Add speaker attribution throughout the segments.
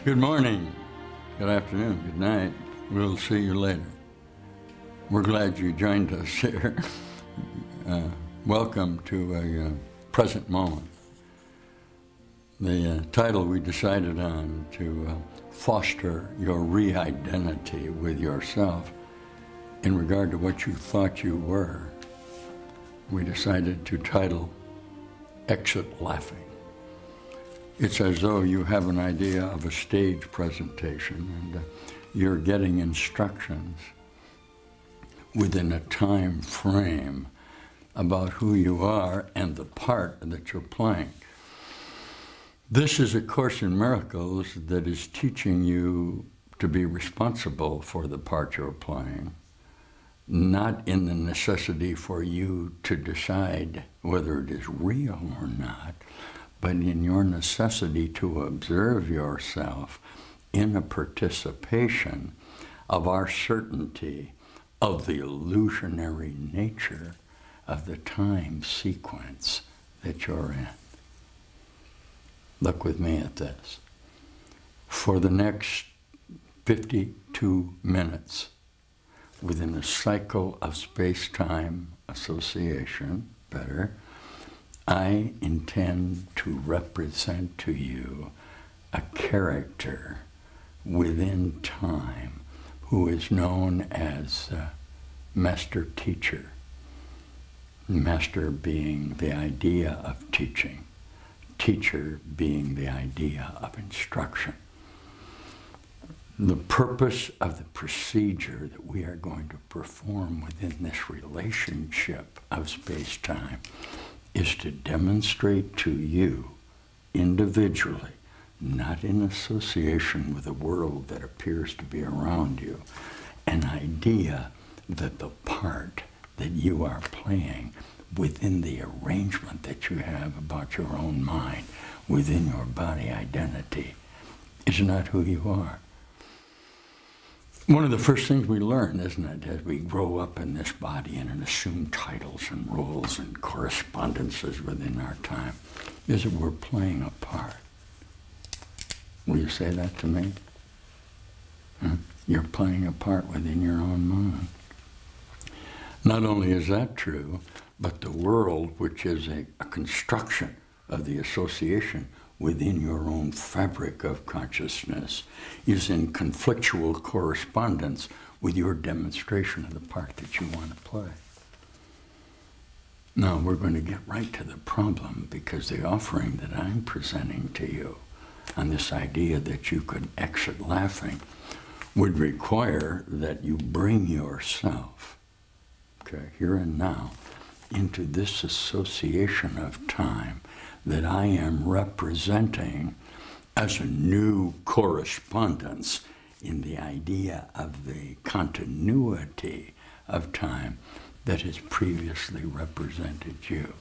Speaker 1: Good morning, good afternoon, good night. We'll see you later. We're glad you joined us here. Welcome to a present moment. The title we decided on to foster your re-identity with yourself in regard to what you thought you were, we decided to title Exit Laughing. It's as though you have an idea of a stage presentation and you're getting instructions within a time frame about who you are and the part that you're playing. This is a Course in Miracles that is teaching you to be responsible for the part you're playing, not in the necessity for you to decide whether it is real or not, but in your necessity to observe yourself in a participation of our certainty of the illusionary nature of the time sequence that you're in. Look with me at this. For the next 52 minutes, within a cycle of space-time association, I intend to represent to you a character within time who is known as Master Teacher. Master being the idea of teaching, teacher being the idea of instruction. The purpose of the procedure that we are going to perform within this relationship of space-time is to demonstrate to you individually, not in association with the world that appears to be around you, an idea that the part that you are playing within the arrangement that you have about your own mind, within your body identity, is not who you are. One of the first things we learn, isn't it, as we grow up in this body and assume titles and roles and correspondences within our time, is that we're playing a part. Will you say that to me? You're playing a part within your own mind. Not only is that true, but the world, which is a construction of the association within your own fabric of consciousness, is in conflictual correspondence with your demonstration of the part that you want to play. Now, we're going to get right to the problem, because the offering that I'm presenting to you on this idea that you could exit laughing would require that you bring yourself, here and now, into this association of time that I am representing as a new correspondence in the idea of the continuity of time that has previously represented you.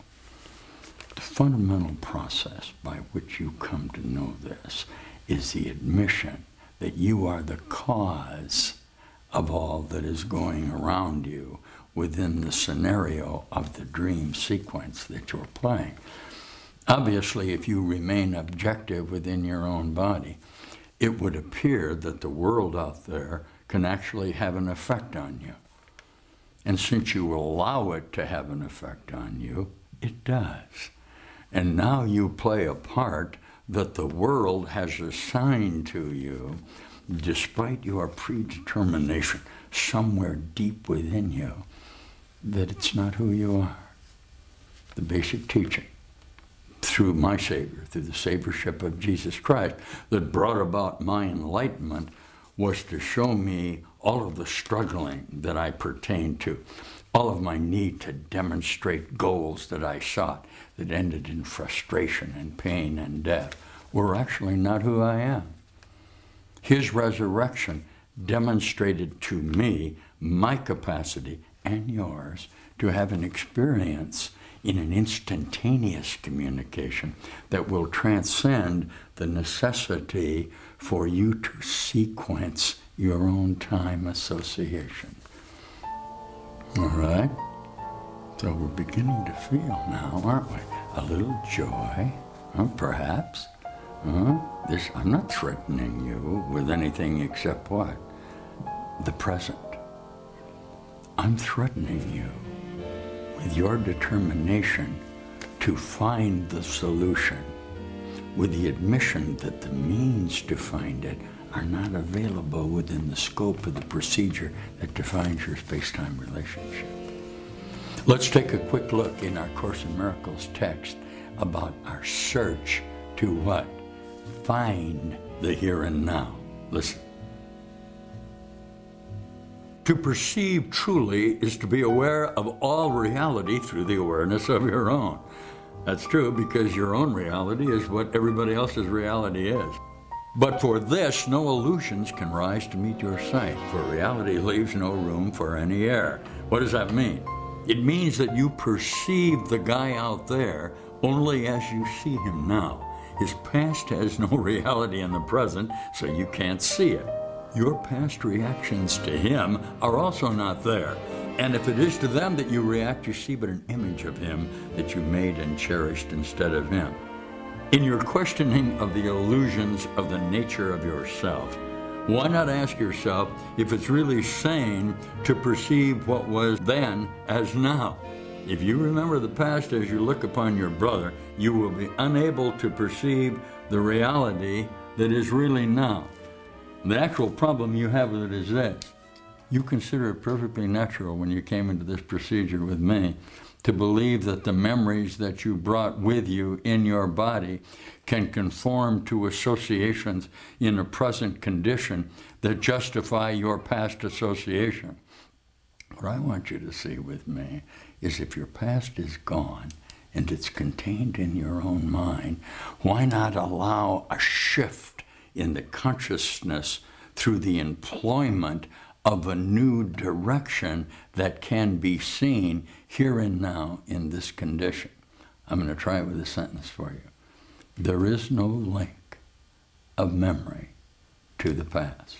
Speaker 1: The fundamental process by which you come to know this is the admission that you are the cause of all that is going around you within the scenario of the dream sequence that you're playing. Obviously, if you remain objective within your own body, it would appear that the world out there can actually have an effect on you. And since you allow it to have an effect on you, it does. And now you play a part that the world has assigned to you, despite your predetermination somewhere deep within you, that it's not who you are. The basic teaching through my Savior, through the Saviorship of Jesus Christ, that brought about my enlightenment, was to show me all of the struggling that I pertained to, all of my need to demonstrate goals that I sought that ended in frustration and pain and death, were actually not who I am. His resurrection demonstrated to me my capacity and yours to have an experience in an instantaneous communication that will transcend the necessity for you to sequence your own time association. All right? So we're beginning to feel now, aren't we? A little joy, perhaps, this, I'm not threatening you with anything except what? The present. I'm threatening you with your determination to find the solution, with the admission that the means to find it are not available within the scope of the procedure that defines your space-time relationship. Let's take a quick look in our Course in Miracles text about our search to what? Find the here and now. Listen. To perceive truly is to be aware of all reality through the awareness of your own. That's true, because your own reality is what everybody else's reality is. But for this, no illusions can rise to meet your sight, for reality leaves no room for any error. What does that mean? It means that you perceive the guy out there only as you see him now. His past has no reality in the present, so you can't see it. Your past reactions to him are also not there. And if it is to them that you react, you see but an image of him that you made and cherished instead of him. In your questioning of the illusions of the nature of yourself, why not ask yourself if it's really sane to perceive what was then as now? If you remember the past as you look upon your brother, you will be unable to perceive the reality that is really now. The actual problem you have with it is this. You consider it perfectly natural when you came into this procedure with me to believe that the memories that you brought with you in your body can conform to associations in a present condition that justify your past association. What I want you to see with me is if your past is gone and it's contained in your own mind, why not allow a shift in the consciousness through the employment of a new direction that can be seen here and now in this condition? I'm going to try it with a sentence for you. There is no link of memory to the past.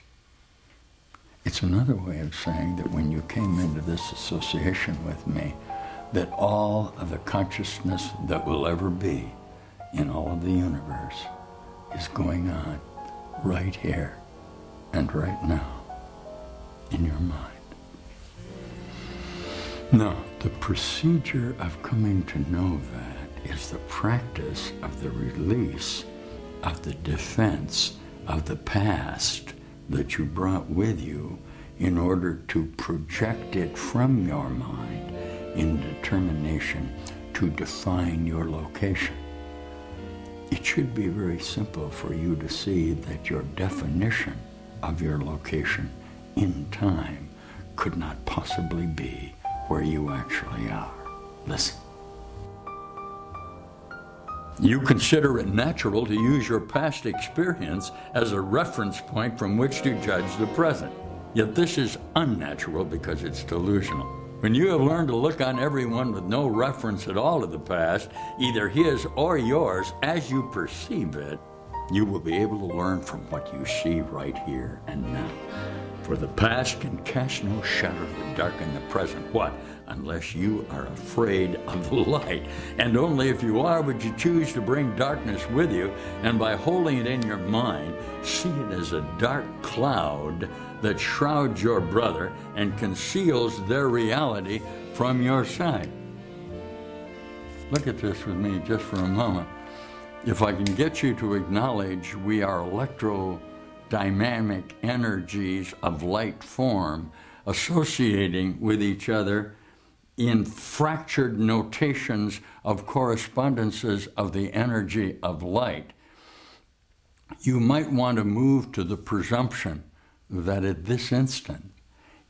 Speaker 1: It's another way of saying that when you came into this association with me, that all of the consciousness that will ever be in all of the universe is going on right here and right now in your mind. Now, the procedure of coming to know that is the practice of the release of the defense of the past that you brought with you in order to project it from your mind in determination to define your location. It should be very simple for you to see that your definition of your location in time could not possibly be where you actually are. Listen. You consider it natural to use your past experience as a reference point from which to judge the present. Yet this is unnatural because it's delusional. When you have learned to look on everyone with no reference at all to the past, either his or yours, as you perceive it, you will be able to learn from what you see right here and now. For the past can cast no shadow to darken the present. What? Unless you are afraid of the light. And only if you are would you choose to bring darkness with you, and by holding it in your mind, see it as a dark cloud that shrouds your brother and conceals their reality from your sight. Look at this with me just for a moment. If I can get you to acknowledge we are electrodynamic energies of light form associating with each other in fractured notations of correspondences of the energy of light, you might want to move to the presumption that at this instant,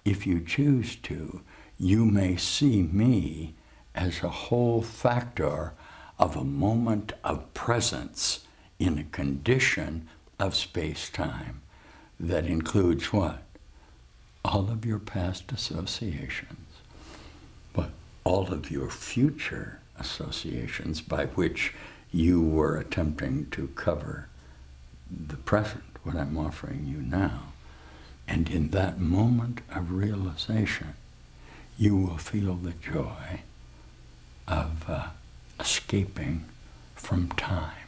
Speaker 1: if you choose to, you may see me as a whole factor of a moment of presence in a condition of space-time that includes what? All of your past associations, but all of your future associations by which you were attempting to cover the present, what I'm offering you now. And in that moment of realization, you will feel the joy of escaping from time.